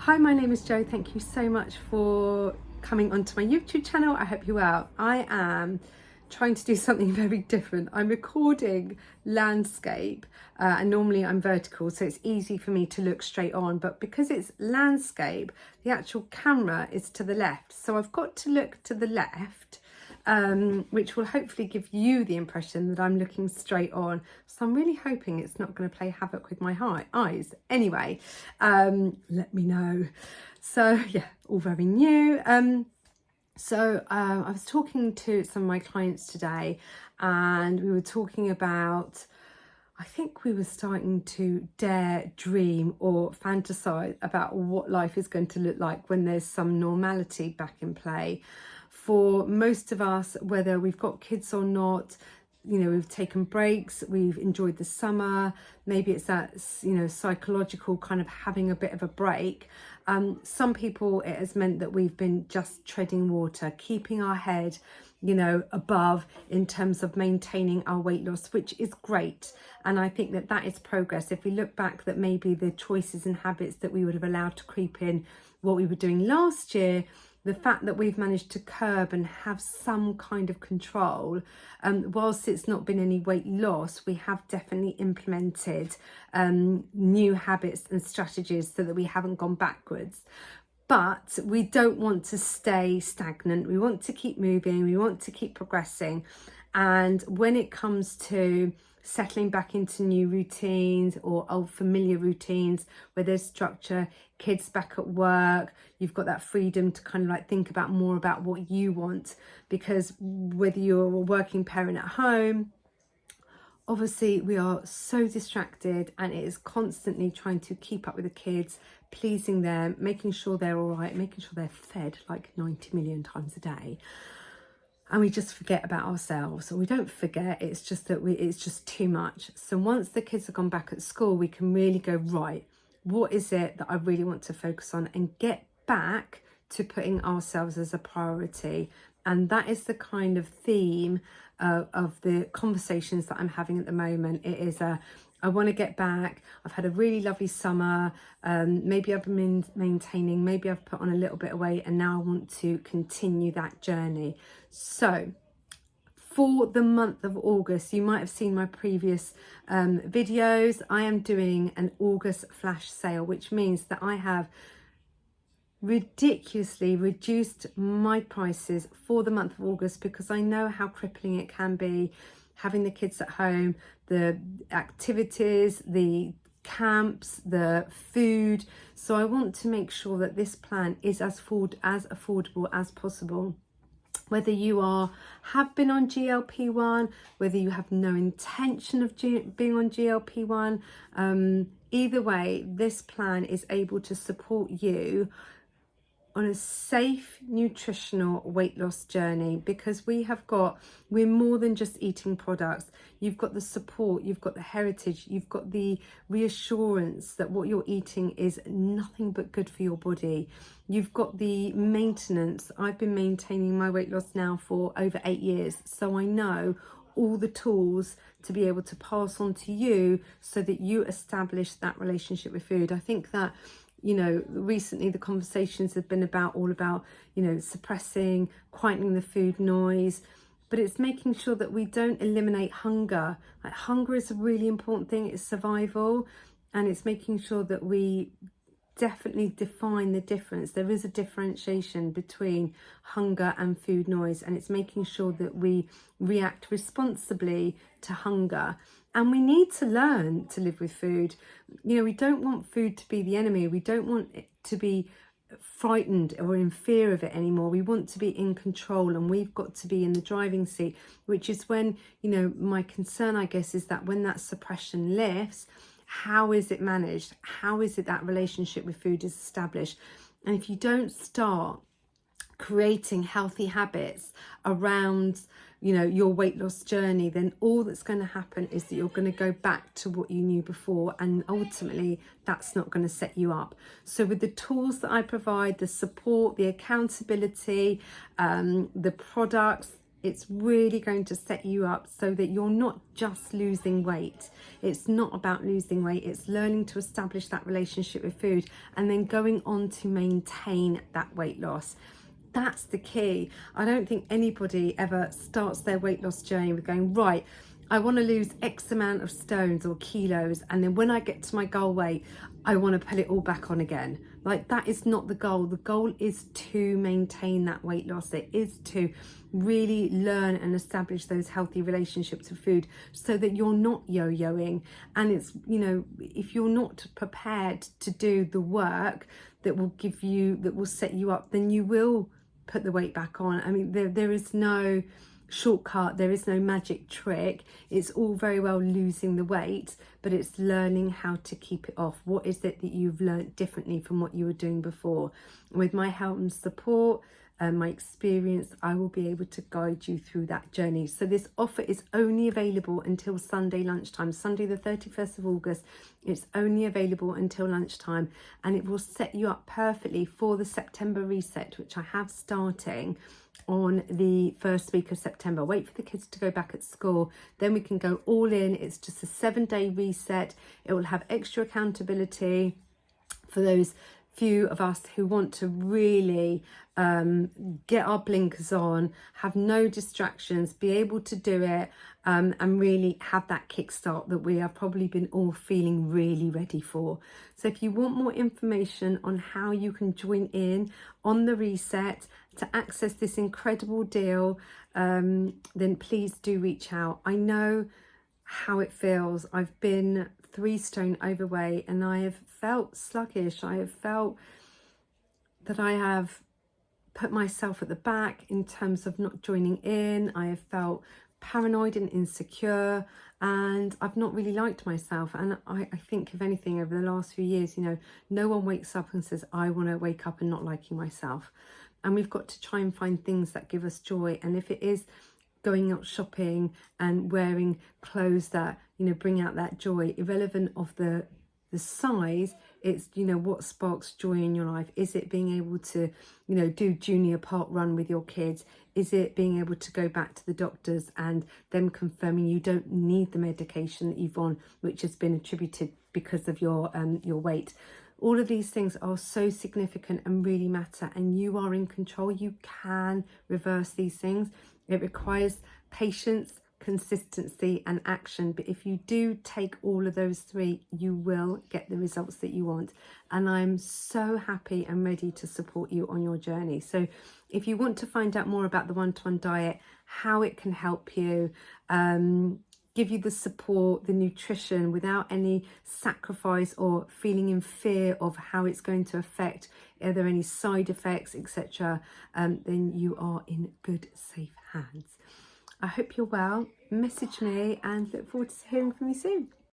Hi, my name is Jo. Thank you so much for coming onto my YouTube channel. I hope you're well. I am trying to do something very different. I'm recording landscape and normally I'm vertical, so it's easy for me to look straight on, but because it's landscape, the actual camera is to the left. So I've got to look to the left, which will hopefully give you the impression that I'm looking straight on. So I'm really hoping it's not going to play havoc with my eyes. Anyway, let me know. So yeah, all very new. I was talking to some of my clients today and we were talking about, I think we were starting to dare dream or fantasize about what life is going to look like when there's some normality back in play. For most of us, whether we've got kids or not, you know, we've taken breaks, we've enjoyed the summer, maybe it's that, you know, psychological kind of having a bit of a break. Some people, it has meant that we've been just treading water, keeping our head, you know, above in terms of maintaining our weight loss, which is great. And I think that that is progress. If we look back, that maybe the choices and habits that we would have allowed to creep in, what we were doing last year, the fact that we've managed to curb and have some kind of control, whilst it's not been any weight loss, we have definitely implemented new habits and strategies so that we haven't gone backwards. But we don't want to stay stagnant. We want to keep moving. We want to keep progressing. And when it comes to settling back into new routines or old familiar routines where there's structure, kids back at work, you've got that freedom to kind of like think about more about what you want, because whether you're a working parent at home, obviously we are so distracted and it is constantly trying to keep up with the kids, pleasing them, making sure they're all right, making sure they're fed like 90 million times a day. And we just forget about ourselves. Or we don't forget, it's just that it's just too much. So once the kids have gone back at school, we can really go, right, what is it that I really want to focus on, and get back to putting ourselves as a priority. And that is the kind of theme of the conversations that I'm having at the moment. It is I want to get back. I've had a really lovely summer. Maybe I've been maintaining, maybe I've put on a little bit of weight, and now I want to continue that journey. So for the month of August, you might have seen my previous videos. I am doing an August flash sale, which means that I have ridiculously reduced my prices for the month of August, because I know how crippling it can be having the kids at home, the activities, the camps, the food. So I want to make sure that this plan is as affordable as possible. Whether you have been on GLP-1, whether you have no intention of being on GLP-1, either way, this plan is able to support you on a safe, nutritional weight loss journey, because we're more than just eating products. You've got the support, you've got the heritage, you've got the reassurance that what you're eating is nothing but good for your body. You've got the maintenance. I've been maintaining my weight loss now for over 8 years, so I know all the tools to be able to pass on to you so that you establish that relationship with food. I think that, you know, recently the conversations have been all about, you know, suppressing, quietening the food noise, but it's making sure that we don't eliminate hunger. Like, hunger is a really important thing, it's survival, and it's making sure that we definitely define the difference. There is a differentiation between hunger and food noise, and it's making sure that we react responsibly to hunger. And we need to learn to live with food. You know, we don't want food to be the enemy. We don't want it to be frightened or in fear of it anymore. We want to be in control, and we've got to be in the driving seat, which is when, you know, my concern, I guess, is that when that suppression lifts, how is it managed? How is it that relationship with food is established? And if you don't start creating healthy habits around, you know, your weight loss journey, then all that's going to happen is that you're going to go back to what you knew before, and ultimately that's not going to set you up. So with the tools that I provide, the support, the accountability, the products, It's really going to set you up so that you're not just losing weight. It's not about losing weight. It's learning to establish that relationship with food and then going on to maintain that weight loss. That's the key. I don't think anybody ever starts their weight loss journey with going, right, I want to lose X amount of stones or kilos, and then when I get to my goal weight, I want to put it all back on again. Like, that is not the goal. The goal is to maintain that weight loss. It is to really learn and establish those healthy relationships with food so that you're not yo-yoing. And it's, you know, if you're not prepared to do the work that will give you, that will set you up, then you will put the weight back on. I mean, there is no shortcut, there is no magic trick. It's all very well losing the weight, but it's learning how to keep it off. What is it that you've learned differently from what you were doing before? With my help and support and my experience, I will be able to guide you through that journey. So this offer is only available until Sunday lunchtime, Sunday the 31st of August. It's only available until lunchtime, and it will set you up perfectly for the September reset, which I have starting on the first week of September. Wait for the kids to go back at school, then we can go all in. It's just a 7-day reset. It will have extra accountability for those few of us who want to really get our blinkers on, have no distractions, be able to do it, and really have that kickstart that we have probably been all feeling really ready for. So if you want more information on how you can join in on the reset to access this incredible deal, then please do reach out. I know how it feels. I've been 3 stone overweight and I have felt sluggish. I have felt that I have put myself at the back in terms of not joining in. I have felt paranoid and insecure, and I've not really liked myself. And I think, if anything, over the last few years, you know, no one wakes up and says, I want to wake up and not liking myself. And we've got to try and find things that give us joy. And if it is going out shopping and wearing clothes that, you know, bring out that joy, irrelevant of the size, it's, you know, what sparks joy in your life. Is it being able to, you know, do junior park run with your kids? Is it being able to go back to the doctors and them confirming you don't need the medication that you've on, which has been attributed because of your weight? All of these things are so significant and really matter, and you are in control. You can reverse these things. It requires patience, consistency and action, but if you do take all of those 3, you will get the results that you want. And I'm so happy and ready to support you on your journey. So if you want to find out more about the one-to-one diet, how it can help you, give you the support, the nutrition without any sacrifice or feeling in fear of how it's going to affect, are there any side effects, etc., then you are in good, safe hands. I hope you're well. Message me and look forward to hearing from you soon.